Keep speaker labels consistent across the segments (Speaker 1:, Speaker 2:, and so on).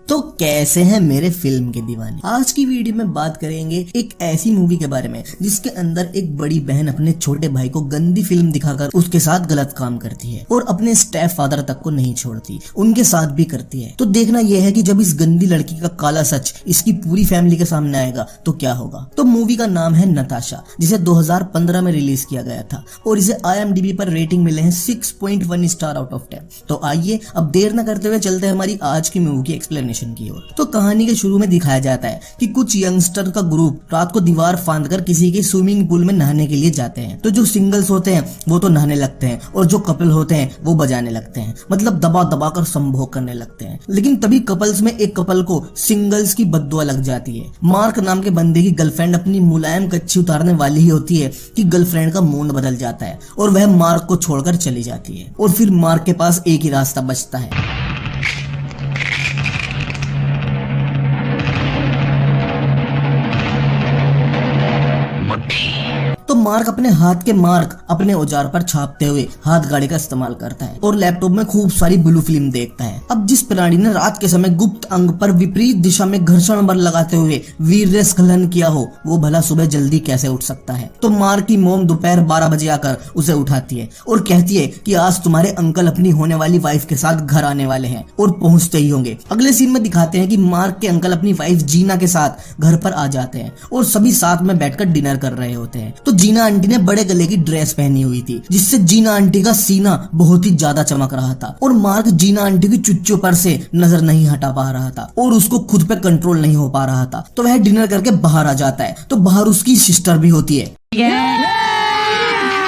Speaker 1: तो कैसे हैं मेरे फिल्म के दीवाने। आज की वीडियो में बात करेंगे एक ऐसी मूवी के बारे में जिसके अंदर एक बड़ी बहन अपने छोटे भाई को गंदी फिल्म दिखाकर उसके साथ गलत काम करती है और अपने स्टेप फादर तक को नहीं छोड़ती, उनके साथ भी करती है। तो देखना यह है कि जब इस गंदी लड़की का काला सच इसकी पूरी फैमिली के सामने आएगा तो क्या होगा। तो मूवी का नाम है नताशा, जिसे 2015 में रिलीज किया गया था और इसे IMDb पर रेटिंग मिले हैं 6.1 स्टार आउट ऑफ 10। तो आइए अब देर न करते हुए चलते हैं हमारी आज की मूवी की एक्सप्लेनेशन की ओर। तो कहानी के शुरू में दिखाया जाता है कि कुछ यंगस्टर का ग्रुप रात को दीवार फांदकर किसी के स्विमिंग पूल में नहाने के लिए जाते हैं। तो जो सिंगल्स होते हैं वो तो नहाने लगते हैं और जो कपल होते हैं वो बजाने लगते हैं, मतलब दबा दबा कर संभोग करने लगते हैं। लेकिन तभी कपल्स में एक कपल को सिंगल्स की बद्दुआ लग जाती है। मार्क नाम के बंदे की गर्लफ्रेंड अपनी मुलायम कच्ची उतारने वाली ही होती है कि गर्लफ्रेंड का मूड बदल जाता है और वह मार्क को छोड़कर चली जाती है। और फिर मार्क के पास एक ही रास्ता बचता है। तो मार्क अपने हाथ के मार्क अपने औजार पर छापते हुए हाथ गाड़ी का इस्तेमाल करता है और लैपटॉप में खूब सारी ब्लू फिल्म देखता है। अब जिस प्राणी ने रात के समय गुप्त अंग पर विपरीत दिशा में घर्षण बल लगाते हुए वीर्य स्खलन किया हो, वो भला सुबह जल्दी कैसे उठ सकता है। तो मार्क की मोम दोपहर 12 बजे आकर उसे उठाती है और कहती है कि आज तुम्हारे अंकल अपनी होने वाली वाइफ के साथ घर आने वाले हैं और पहुंचते ही होंगे। अगले सीन में दिखाते हैं कि मार्क के अंकल अपनी वाइफ जीना के साथ घर पर आ जाते हैं और सभी साथ में बैठकर डिनर कर रहे होते हैं। तो जीना आंटी ने बड़े गले की ड्रेस पहनी हुई थी जिससे जीना आंटी का सीना बहुत ही ज्यादा चमक रहा था और मार्क जीना आंटी की चुच्चों पर से नजर नहीं हटा पा रहा था और उसको खुद पे कंट्रोल नहीं हो पा रहा था। तो वह डिनर करके बाहर आ जाता है। तो बाहर उसकी सिस्टर भी होती है।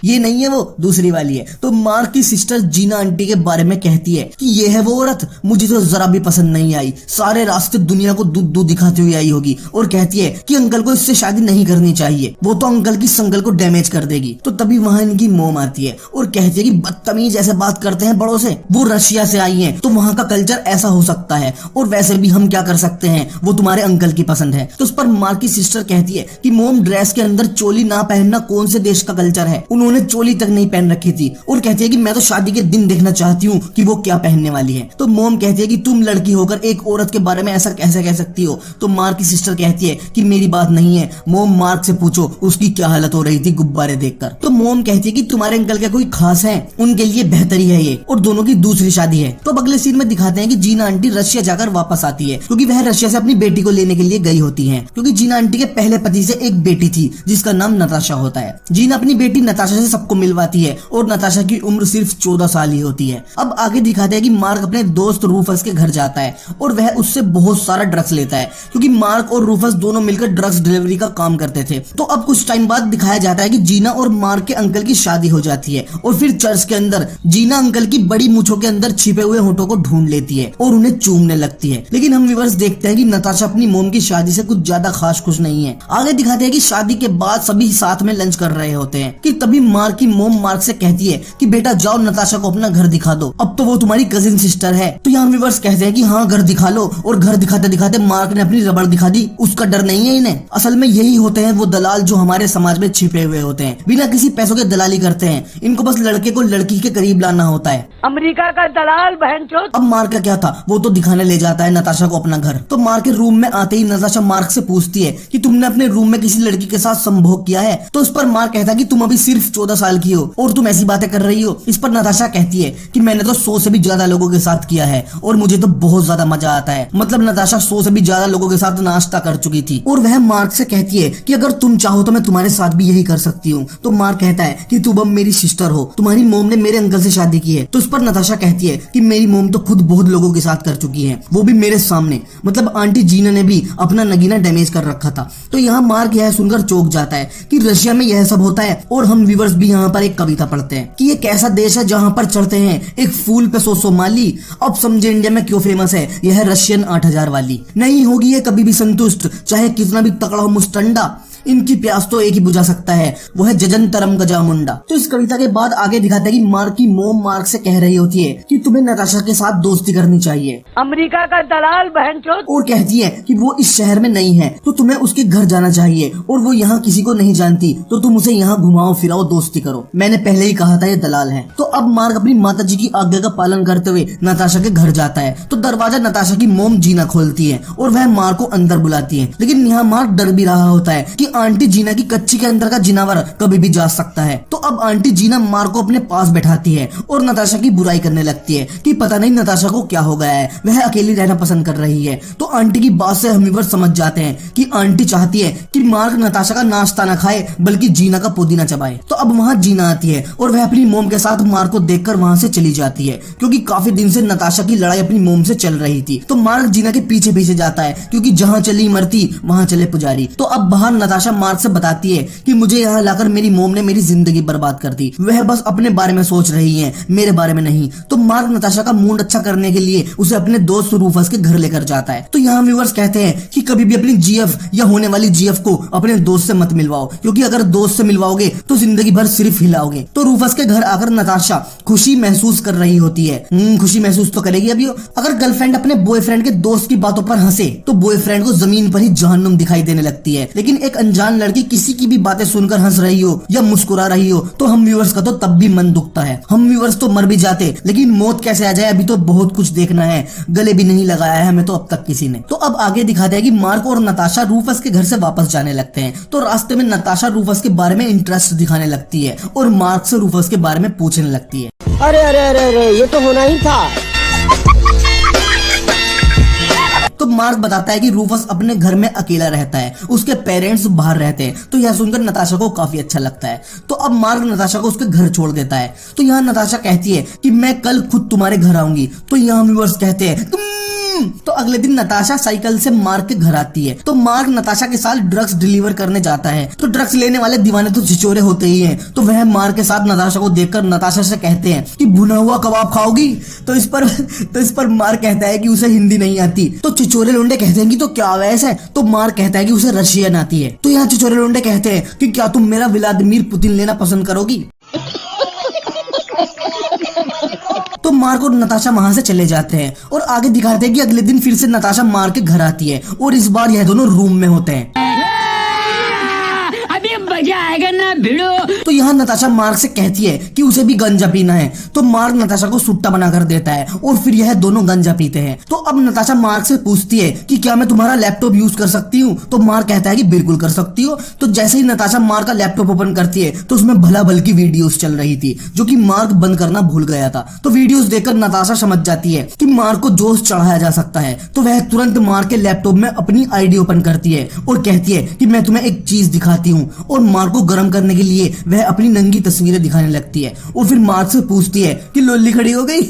Speaker 1: ये नहीं है, वो दूसरी वाली है। तो मार्क की सिस्टर जीना आंटी के बारे में कहती है कि ये है वो औरत, मुझे तो जरा भी पसंद नहीं आई, सारे रास्ते दुनिया को दूध दूध दिखाती हुई आई होगी और कहती है कि अंकल को इससे शादी नहीं करनी चाहिए, वो तो अंकल की संकल को डैमेज कर देगी। तो तभी वहां इनकी मोम आती है और कहती है कि बदतमीज ऐसे बात करते हैं बड़ों से, वो रशिया से आई है तो वहां का कल्चर ऐसा हो सकता है और वैसे भी हम क्या कर सकते हैं, वो तुम्हारे अंकल की पसंद है। तो उस पर मार्क की सिस्टर कहती है कि मोम, ड्रेस के अंदर चोली ना पहनना कौन से देश का कल्चर है, उन्होंने चोली तक नहीं पहन रखी थी और कहती है कि मैं तो शादी के दिन देखना चाहती हूँ कि वो क्या पहनने वाली है। तो मोम कहती है कि तुम लड़की होकर एक औरत के बारे में ऐसा कैसे कह सकती हो। तो मार्क की सिस्टर कहती है कि मेरी बात नहीं है मोम, मार्क से पूछो उसकी क्या हालत हो रही थी गुब्बारे देखकर। तो मोम कहती है कि तुम्हारे अंकल क्या कोई खास है, उनके लिए बेहतरी है ये और दोनों की दूसरी शादी है। तो अगले सीन में दिखाते हैं कि जीना आंटी रशिया जाकर वापस आती है क्योंकि वह रशिया से अपनी बेटी को लेने के लिए गई होती है, क्योंकि जीना आंटी के पहले पति से एक बेटी थी जिसका नाम नताशा होता है। जीना अपनी बेटी नताशा से सबको मिलवाती है और नताशा की उम्र सिर्फ 14 साल ही होती है। अब आगे दिखाते हैं कि मार्क अपने दोस्त रूफस के घर जाता है और वह उससे बहुत सारा ड्रग्स लेता है क्योंकि मार्क और रूफस दोनों मिलकर ड्रग्स डिलीवरी का काम करते थे। तो अब कुछ टाइम बाद दिखाया जाता है कि जीना और मार्क के अंकल की शादी हो जाती है और फिर चर्च के अंदर जीना अंकल की बड़ी मूंछों के अंदर छिपे हुए होठों को ढूंढ लेती है और उन्हें चूमने लगती है। लेकिन हम व्यूअर्स देखते हैं कि नताशा अपनी मोम की शादी से कुछ ज्यादा खास खुश नहीं है। आगे दिखाते हैं कि शादी के बाद सभी साथ में लंच कर रहे होते हैं कि तभी मार्क की मोम मार्क से कहती है कि बेटा जाओ नताशा को अपना घर दिखा दो, अब तो वो तुम्हारी कजिन सिस्टर है। तो यहाँ व्यूअर्स कहते हैं कि हाँ घर दिखा लो और घर दिखाते दिखाते मार्क ने अपनी रबड़ दिखा दी। उसका डर नहीं है इन्हें। असल में यही होते हैं वो दलाल जो हमारे समाज में छिपे हुए होते हैं, बिना किसी पैसों के दलाली करते हैं। इनको बस लड़के को लड़की के करीब लाना होता है।
Speaker 2: अमेरिका का दलाल बहनचोद।
Speaker 1: अब मार्क का क्या था, वो तो दिखाने ले जाता है नताशा को अपना घर। तो मार्क के रूम में आते ही नताशा मार्क से पूछती है कि तुमने अपने रूम में किसी लड़की के साथ संभोग किया है। तो उस पर मार्क कहता है कि तुम अभी सिर्फ 14 साल की हो और तुम ऐसी बातें कर रही हो। इस पर नताशा कहती है कि मैंने तो 100 से भी ज्यादा लोगों के साथ किया है और मुझे तो बहुत ज्यादा मजा आता है। मतलब नताशा 100 से भी ज्यादा लोगों के साथ नाश्ता कर चुकी थी और वह मार्क से कहती है कि अगर तुम चाहो तो मैं तुम्हारे साथ भी यही कर सकती हूँ। तो मार्क कहता है कि तुम अब मेरी सिस्टर हो, तुम्हारी मोम ने मेरे अंकल से शादी की है। तो उस पर नताशा कहती है कि मेरी मोम तो खुद बहुत लोगों के साथ कर चुकी है, वो भी मेरे सामने। मतलब आंटी जीना ने भी अपना नगीना डैमेज कर रखा था। तो यहाँ मार्क यह सुनकर चौंक जाता है कि रशिया में यह सब होता है और हम व्यूअर्स भी यहाँ पर एक कविता पढ़ते हैं कि एक ऐसा देश है जहाँ पर चढ़ते हैं एक फूल पे 100 माली। अब समझे इंडिया में क्यों फेमस है, यह है रशियन 8000 वाली। नहीं होगी ये कभी भी संतुष्ट, चाहे कितना भी तगड़ा हो मुस्टंडा। इनकी प्यास तो एक ही बुझा सकता है, वो है जजंतरम गजा मुंडा। तो इस कविता के बाद आगे दिखाता है कि मार्क की मोम मार्क से कह रही होती है कि तुम्हें नताशा के साथ दोस्ती करनी चाहिए।
Speaker 2: अमेरिका का दलाल बहनचोद।
Speaker 1: और कहती है कि वो इस शहर में नहीं है तो तुम्हें उसके घर जाना चाहिए, और वो यहाँ किसी को नहीं जानती तो तुम उसे यहाँ घुमाओ फिराओ दोस्ती करो। मैंने पहले ही कहा था ये दलाल है। तो अब मार्क अपनी माताजी की आज्ञा का पालन करते हुए नताशा के घर जाता है। तो दरवाजा नताशा की मोम जीना खोलती है और वह मार्क को अंदर बुलाती है, लेकिन यहाँ मार्क डर भी रहा होता है कि आंटी जीना की कच्ची के अंदर का जिनावर कभी भी जा सकता है। तो अब आंटी जीना मार्क को अपने पास बैठाती है और नताशा की बुराई करने लगती है कि पता नहीं नताशा को क्या हो गया है, वह अकेली रहना पसंद कर रही है। तो आंटी की बात से हम व्यूअर्स समझ जाते हैं कि आंटी चाहती है कि मार्क नताशा का नाश्ता न खाए बल्कि जीना का पुदीना चबाए। तो अब वहाँ जीना आती है और वह अपनी मोम के साथ मार्क को देखकर वहाँ से चली जाती है, क्योंकि काफी दिन से नताशा की लड़ाई अपनी मोम से चल रही थी। तो मार्क जीना के पीछे पीछे जाता है, क्योंकि जहाँ चली मरती वहाँ चले पुजारी। तो अब बाहर नताशा मार्क से बताती है कि मुझे यहाँ लाकर मेरी मोम ने मेरी जिंदगी बर्बाद कर दी, वह बस अपने बारे में सोच रही है, मेरे बारे में नहीं। तो मार्क नताशा का मूड अच्छा करने के लिए उसे अपने दोस्त रूफस के घर लेकर जाता है। तो यहाँ व्यूअर्स कहते हैं कि कभी भी अपनी जीएफ या होने वाली जीएफ को अपने दोस्त से मत मिलवाओ, क्योंकि अगर दोस्त से मिलवाओगे तो जिंदगी भर सिर्फ हिलाओगे। तो रूफस के घर आकर नताशा खुशी महसूस कर रही होती है। खुशी महसूस तो करेगी अभी। अगर गर्लफ्रेंड अपने बॉयफ्रेंड के दोस्त की बातों पर हंसे तो बॉयफ्रेंड को जमीन पर ही जहन्नुम दिखाई देने लगती है, लेकिन एक अनजान लड़की किसी की भी बातें सुनकर हंस रही हो या मुस्कुरा रही हो तो हम व्यूअर्स का तो तब भी मन दुखता है। हम व्यूअर्स तो मर भी जाते, लेकिन मौत कैसे आ जाए अभी तो बहुत कुछ देखना है, गले भी नहीं लगाया है हमें तो अब तक किसी ने। तो अब आगे दिखाते हैं कि मार्क और नताशा रूफस के घर से वापस जाने लगते हैं। तो रास्ते में नताशा रूफस के बारे में इंटरेस्ट दिखाने लगती है और मार्क से रूफस के बारे में पूछने लगती है।
Speaker 2: अरे अरे अरे अरे ये तो होना ही था।
Speaker 1: तो मार्क बताता है कि रूफस अपने घर में अकेला रहता है, उसके पेरेंट्स बाहर रहते हैं। तो यह सुनकर नताशा को काफी अच्छा लगता है। तो अब मार्क नताशा को उसके घर छोड़ देता है। तो यहाँ नताशा कहती है कि मैं कल खुद तुम्हारे घर आऊंगी। तो यहाँ व्यूअर्स कहते हैं तो अगले दिन नताशा साइकिल से मार्क के घर आती है। तो मार्क नताशा के साथ ड्रग्स डिलीवर करने जाता है। तो ड्रग्स लेने वाले दीवाने तो छिचोरे होते ही हैं। तो वह मार्क के साथ नताशा को देखकर नताशा से कहते हैं कि भुना हुआ कबाब खाओगी। तो इस पर मार्क कहता है कि उसे हिंदी नहीं आती। तो छिचोरे लोंडे कहते हैं कि तो क्या वैसा है। तो मार्क कहता है कि उसे रशियन आती है। तो यहाँ छिचोरे लोंडे कहते हैं कि क्या तुम मेरा व्लादिमीर पुतिन लेना पसंद करोगी। तो मार्क और नताशा वहाँ से चले जाते हैं और आगे दिखाते हैं कि अगले दिन फिर से नताशा मार्क के घर आती है और इस बार यह दोनों रूम में होते हैं।
Speaker 2: मजा आएगा ना भिड़ो।
Speaker 1: तो यहाँ नताशा मार्क से कहती है कि उसे भी गंजा पीना है। तो मार्क नताशा को सुट्टा बनाकर देता है और फिर यह दोनों गंजा पीते हैं। तो अब नताशा मार्क से पूछती है कि क्या मैं तुम्हारा लैपटॉप यूज कर सकती हूँ। तो मार्क कहता है कि बिल्कुल कर सकती हो। तो जैसे ही नताशा मार्क का लैपटॉप ओपन करती है तो उसमें भला भल की वीडियोस चल रही थी, जो कि मार्क बंद करना भूल गया था। तो वीडियोस देखकर नताशा समझ जाती है कि मार्क को जोश चढ़ाया जा सकता है। तो वह तुरंत मार्क के लैपटॉप में अपनी आईडी ओपन करती है और कहती है कि मैं तुम्हें एक चीज दिखाती हूँ। और मार्क को गर्म करने के लिए वह अपनी नंगी तस्वीरें दिखाने लगती है और फिर मार्क से पूछती है कि लोली खड़ी हो गई।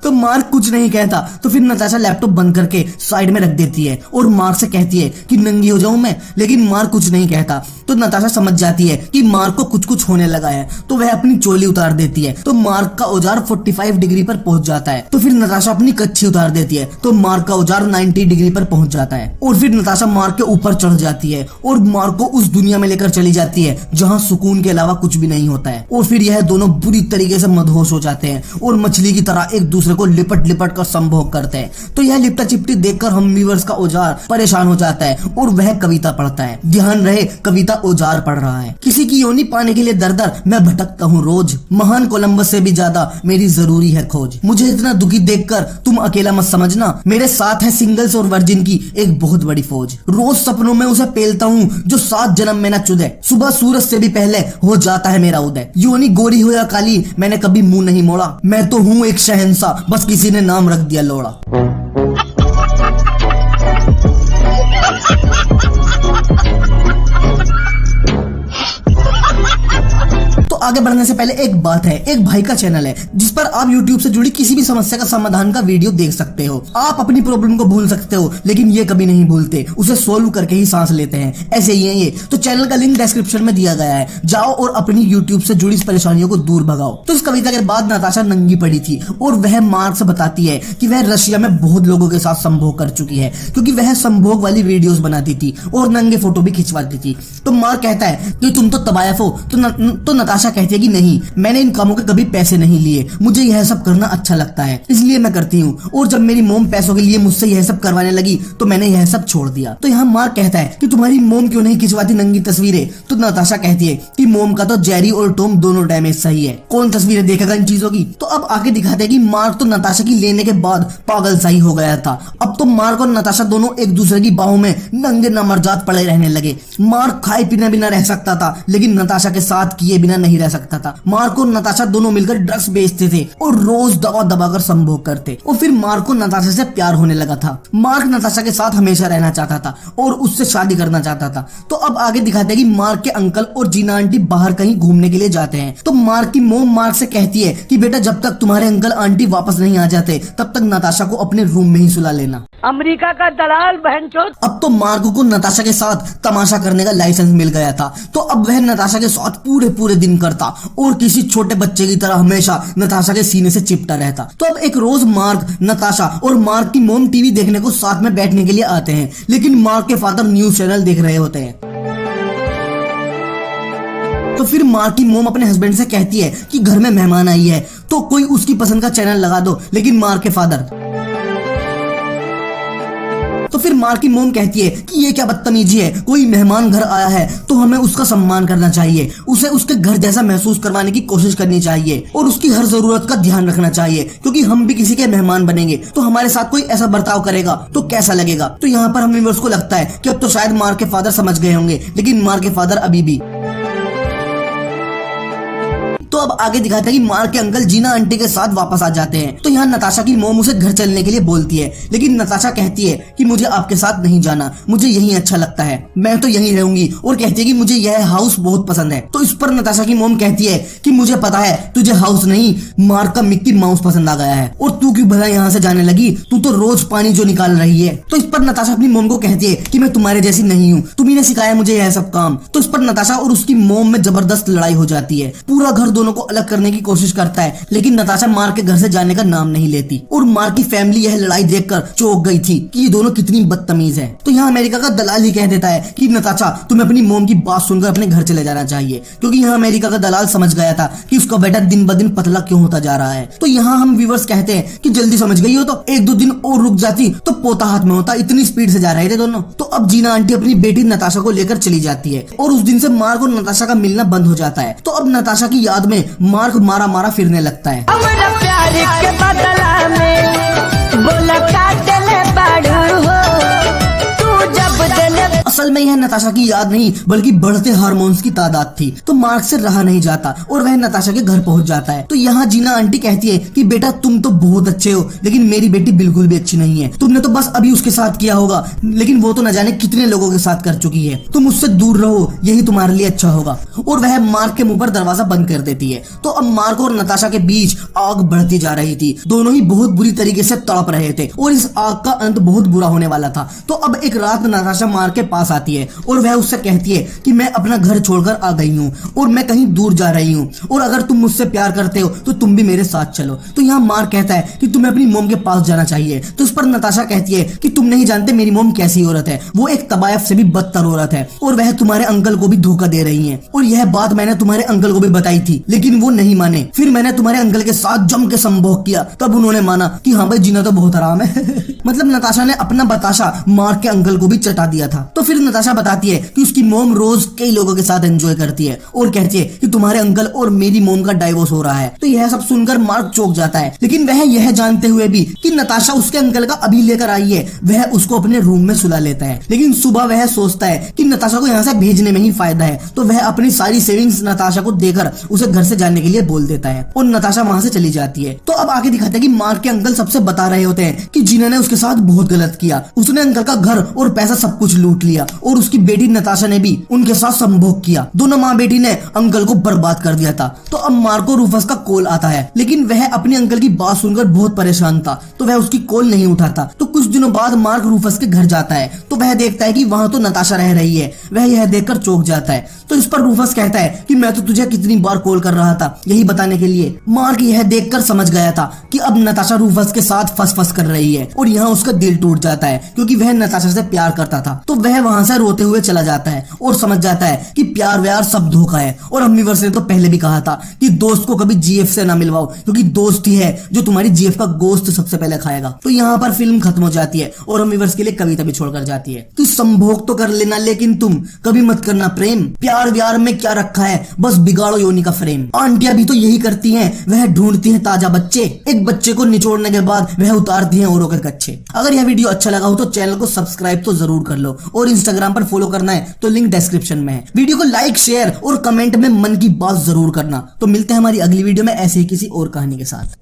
Speaker 1: तो मार्क कुछ नहीं कहता। तो फिर नताशा लैपटॉप बंद करके साइड में रख देती है और मार्क से कहती है कि नंगी हो जाऊं मैं, लेकिन मार्क कुछ नहीं कहता। तो नताशा समझ जाती है कि मार्क को कुछ होने लगा है। तो वह अपनी चोली उतार देती है। तो मार्क का औजार 45 डिग्री पर पहुंच जाता है। तो फिर नताशा अपनी कच्छी उतार देती है। तो मार्क का औजार 90 डिग्री पर पहुंच जाता है और फिर नताशा मार्क के ऊपर चढ़ जाती है और मार्क को उस दुनिया में लेकर चली जाती है जहाँ सुकून के अलावा कुछ भी नहीं होता है। और फिर यह दोनों बुरी तरीके से मदहोश हो जाते हैं और मछली की तरह एक दूसरे को लिपट लिपट कर संभोग करते हैं। तो यह लिपटा चिपटी देखकर हम व्यूअर्स का औजार परेशान हो जाता है और वह कविता पढ़ता है। ध्यान रहे, कविता औजार पढ़ रहा है। किसी की योनी पाने के लिए दर दर मैं भटकता हूँ रोज, महान कोलंबस से भी ज्यादा मेरी जरूरी है खोज। मुझे इतना दुखी देखकर तुम अकेला मत समझना, मेरे साथ है सिंगल्स और वर्जिन की एक बहुत बड़ी फौज। रोज सपनों में उसे पेलता हूँ जो 7 जन्म में न चुदे, सुबह सूरज से भी पहले हो जाता है मेरा उदय। योनी गोरी हो या काली मैंने कभी मुंह नहीं मोड़ा, मैं तो हूँ एक शहंशाह, बस किसी ने नाम रख दिया लोड़ा। आगे बढ़ने से पहले एक बात है, एक भाई का चैनल है जिस पर आप YouTube से जुड़ी किसी भी समस्या का समाधान का वीडियो देख सकते हो। आप अपनी प्रॉब्लम को भूल सकते हो, लेकिन ये कभी नहीं भूलते, उसे सोल्व करके ही सांस लेते हैं। ऐसे ही है ये। तो चैनल का लिंक डिस्क्रिप्शन में दिया गया है, जाओ और अपनी YouTube से जुड़ी इस परेशानियों को दूर भगाओ। तो इस कविता के बाद नताशा नंगी पड़ी थी और वह मार्क से बताती है कि वह रशिया में बहुत लोगों के साथ संभोग कर चुकी है, क्योंकि वह संभोग वाली वीडियोस बनाती थी और नंगे फोटो भी खिंचवाती थी। तो मार्क कहता है कि तुम तो तबायफ हो। तो नताशा कहती है कि नहीं, मैंने इन कामों के कभी पैसे नहीं लिए, मुझे यह सब करना अच्छा लगता है इसलिए मैं करती हूँ। और जब मेरी मोम पैसों के लिए मुझसे यह सब करवाने लगी तो मैंने यह सब छोड़ दिया। तो यहाँ मार्क कहता है कि तुम्हारी मोम क्यों नहीं खिंचवाती नंगी तस्वीरें। तो नताशा कहती है कि मोम का तो जेरी और टॉम दोनों डैमेज सही है, कौन तस्वीरें देखेगा इन चीजों की। तो अब आगे दिखाते हैं कि मार्क तो नताशा की लेने के बाद पागल सही हो गया था। अब तो मार्क और नताशा दोनों एक दूसरे की बाहों में नंगे नमरजात पड़े रहने लगे। मार्क खाए पीने बिना रह सकता था, लेकिन नताशा के साथ किए बिना नहीं रह सकता था। मार्क और नताशा दोनों मिलकर ड्रग्स बेचते थे और रोज दवा दबाकर संभोग करते। और फिर मार्क को नताशा से प्यार होने लगा था। मार्क नताशा के साथ हमेशा रहना चाहता था और उससे शादी करना चाहता था। तो अब आगे दिखाते हैं कि मार्क के अंकल और जीना आंटी बाहर कहीं घूमने के लिए जाते हैं। तो मार्क की मोम मार्क से कहती है कि बेटा जब तक तुम्हारे अंकल आंटी वापस नहीं आ जाते तब तक नताशा को अपने रूम में ही सुला लेना।
Speaker 2: अमेरिका का दलाल बहनचोद।
Speaker 1: अब तो मार्क को नताशा के साथ तमाशा करने का लाइसेंस मिल गया था। तो अब वह नताशा के साथ पूरे दिन करता और किसी छोटे बच्चे की तरह हमेशा नताशा के सीने से चिपटा रहता। तो अब एक रोज मार्क, नताशा और मार्क की मोम टीवी देखने को साथ में बैठने के लिए आते हैं, लेकिन मार्क के फादर न्यूज चैनल देख रहे होते हैं। तो फिर मार्क की मोम अपने हस्बैंड से कहती है कि घर में मेहमान आई है तो कोई उसकी पसंद का चैनल लगा दो, लेकिन मार्क के फादर। तो फिर मार्क की मोम कहती है कि ये क्या बदतमीजी है, कोई मेहमान घर आया है तो हमें उसका सम्मान करना चाहिए, उसे उसके घर जैसा महसूस करवाने की कोशिश करनी चाहिए और उसकी हर जरूरत का ध्यान रखना चाहिए, क्योंकि हम भी किसी के मेहमान बनेंगे तो हमारे साथ कोई ऐसा बर्ताव करेगा तो कैसा लगेगा। तो यहाँ पर हम व्यूअर्स को लगता है कि अब तो शायद मार्क के फादर समझ गए होंगे, लेकिन मार्क के फादर अभी भी। तो अब आगे दिखाता है कि मार्क के अंकल जीना आंटी के साथ वापस आ जाते हैं। तो यहाँ नताशा की मोम उसे घर चलने के लिए बोलती है, लेकिन नताशा कहती है कि मुझे आपके साथ नहीं जाना, मुझे यहीं अच्छा लगता है, मैं तो यहीं रहूंगी। और कहती है कि मुझे यह हाउस बहुत पसंद है। तो इस पर नताशा की मोम कहती है कि मुझे पता है तुझे हाउस नहीं, मार्क का मिक्की माउस पसंद आ गया है और तू क्यों भला यहाँ से जाने लगी, तू तो रोज पानी जो निकाल रही है। तो इस पर नताशा अपनी मोम को कहती है कि मैं तुम्हारे जैसी नहीं हूँ, तुम्ही ने सिखाया मुझे यह सब काम। तो इस पर नताशा और उसकी मोम में जबरदस्त लड़ाई हो जाती है। पूरा घर दोनों को अलग करने की कोशिश करता है, लेकिन नताशा मार्क के घर से जाने का नाम नहीं लेती। और मार्क की फैमिली यह लड़ाई देखकर चौंक गई थी कि ये दोनों कितनी बदतमीज है। तो यहाँ अमेरिका का दलाल ही कह देता है कि नताशा तुम्हें अपनी मोम की बात सुनकर अपने घर चले जाना चाहिए, क्योंकि यहाँ अमेरिका का दलाल समझ गया था कि उसका बेटा दिन ब दिन पतला क्यों होता जा रहा है। तो यहाँ हम व्यूअर्स कहते हैं कि जल्दी समझ गई हो तो 1-2 दिन और रुक जाती तो पोता हाथ में होता, इतनी स्पीड से जा रहे थे दोनों। तो अब जीना आंटी अपनी बेटी नताशा को लेकर चली जाती है और उस दिन से मार्क और नताशा का मिलना बंद हो जाता है। तो अब नताशा की याद में मार्क मारा फिरने लगता है।
Speaker 2: प्यार के बदला में बोला काटले बाड़ू हो, तू जब दिल।
Speaker 1: असल में यह नताशा की याद नहीं बल्कि बढ़ते हार्मोन्स की तादाद थी। तो मार्क से रहा नहीं जाता और वह नताशा के घर पहुंच जाता है। तो यहाँ जीना आंटी कहती है कि बेटा तुम तो बहुत अच्छे हो, लेकिन मेरी बेटी बिल्कुल भी अच्छी नहीं है, तुमने तो बस अभी उसके साथ किया होगा, लेकिन वो तो न जाने कितने लोगों के साथ कर चुकी है, तुम उससे दूर रहो, यही तुम्हारे लिए अच्छा होगा। और वह मार्क के मुंह पर दरवाजा बंद कर देती है। तो अब मार्क और नताशा के बीच आग बढ़ती जा रही थी, दोनों ही बहुत बुरी तरीके से तड़प रहे थे और इस आग का अंत बहुत बुरा होने वाला था। तो अब एक रात नताशा मार्क के पास आती है और वह उससे कहती है कि मैं अपना घर छोड़कर आ गई हूँ और मैं कहीं दूर जा रही हूँ, और अगर तुम मुझसे प्यार करते हो तो तुम भी मेरे साथ चलो। तो यहाँ मार्क कहता है कि तुम्हें अपनी मोम के पास जाना चाहिए। तो उस पर नताशा कहती है कि तुम नहीं जानते मेरी मोम कैसी औरत है, वो एक तबायफ से भी बदतर औरत है और वह तुम्हारे अंकल को भी धोखा दे रही है, और यह बात मैंने तुम्हारे अंकल को भी बताई थी, लेकिन वो नहीं माने। फिर मैंने तुम्हारे अंकल के साथ जम के संभोग किया, तब उन्होंने माना कि हाँ भाई जीना तो बहुत आराम है। मतलब नताशा ने अपना बताशा मार्क के अंकल को भी चटा दिया था। तो फिर नताशा बताती है कि उसकी मोम रोज कई लोगों के साथ एंजॉय करती है और कहती है कि तुम्हारे अंकल और मेरी मोम का डाइवोर्स हो रहा है। तो यह सब सुनकर मार्क चौंक जाता है, लेकिन वह यह जानते हुए भी कि नताशा उसके अंकल का अभी लेकर आई है, वह उसको अपने रूम में सुला लेता है। लेकिन सुबह वह सोचता है कि नताशा को यहाँ से भेजने में ही फायदा है, तो वह अपनी सारी सेविंग्स नताशा को देकर उसे घर से जाने के लिए बोल देता है और नताशा वहाँ से चली जाती है। तो अब आगे दिखाता है कि मार्क के अंकल सबसे बता रहे होते हैं कि जीना ने उसके साथ बहुत गलत किया, उसने अंकल का घर और पैसा सब कुछ लूट लिया और उसकी बेटी नताशा ने भी उनके साथ संभोग किया। दोनों माँ बेटी ने अंकल को बर्बाद कर दिया था। तो अब मार्को रूफस का कॉल आता है, लेकिन वह अपने अंकल की बात सुनकर बहुत परेशान था, तो वह उसकी कॉल नहीं उठाता। तो कुछ दिनों बाद मार्क रूफस के घर जाता है, तो वह देखता है कि वहाँ तो नताशा रह रही है। वह यह देखकर चौंक जाता है। तो इस पर रूफस कहता है कि मैं तो तुझे कितनी बार कॉल कर रहा था यही बताने के लिए। मार्क यह देखकर समझ गया था कि अब नताशा रूफस के साथ फस कर रही है, और यहाँ उसका दिल टूट जाता है क्योंकि वह नताशा से प्यार करता था। तो वह वहाँ से रोते हुए चला जाता है और समझ जाता है कि प्यार व्यार सब धोखा है। और अम्मीवर्स ने तो पहले भी कहा था कि दोस्त को कभी जीएफ से ना मिलवाओ, क्योंकि दोस्त ही है जो तुम्हारी जीएफ का गोश्त सबसे पहले खाएगा। तो यहाँ पर फिल्म खत्म हो जाती है और अम्मीवर्स के लिए कविता भी छोड़कर जाती है कि संभोग तो कर लेना लेकिन तुम कभी मत करना प्रेम, प्यार व्यार में क्या रखा है, बस बिगाड़ो योनि का फ्रेम। आंटियां भी तो यही करती हैं, वह ढूंढती हैं ताजा बच्चे, एक बच्चे को निचोड़ने के बाद वह उतारती हैं औरों के कच्चे। अगर यह वीडियो अच्छा लगा हो तो चैनल को सब्सक्राइब तो जरूर कर लो, और इंस्टाग्राम पर फॉलो करना है तो लिंक डिस्क्रिप्शन में है। वीडियो को लाइक शेयर और कमेंट में मन की बात जरूर करना। तो मिलते हैं हमारी अगली वीडियो में ऐसे ही किसी और कहानी के साथ।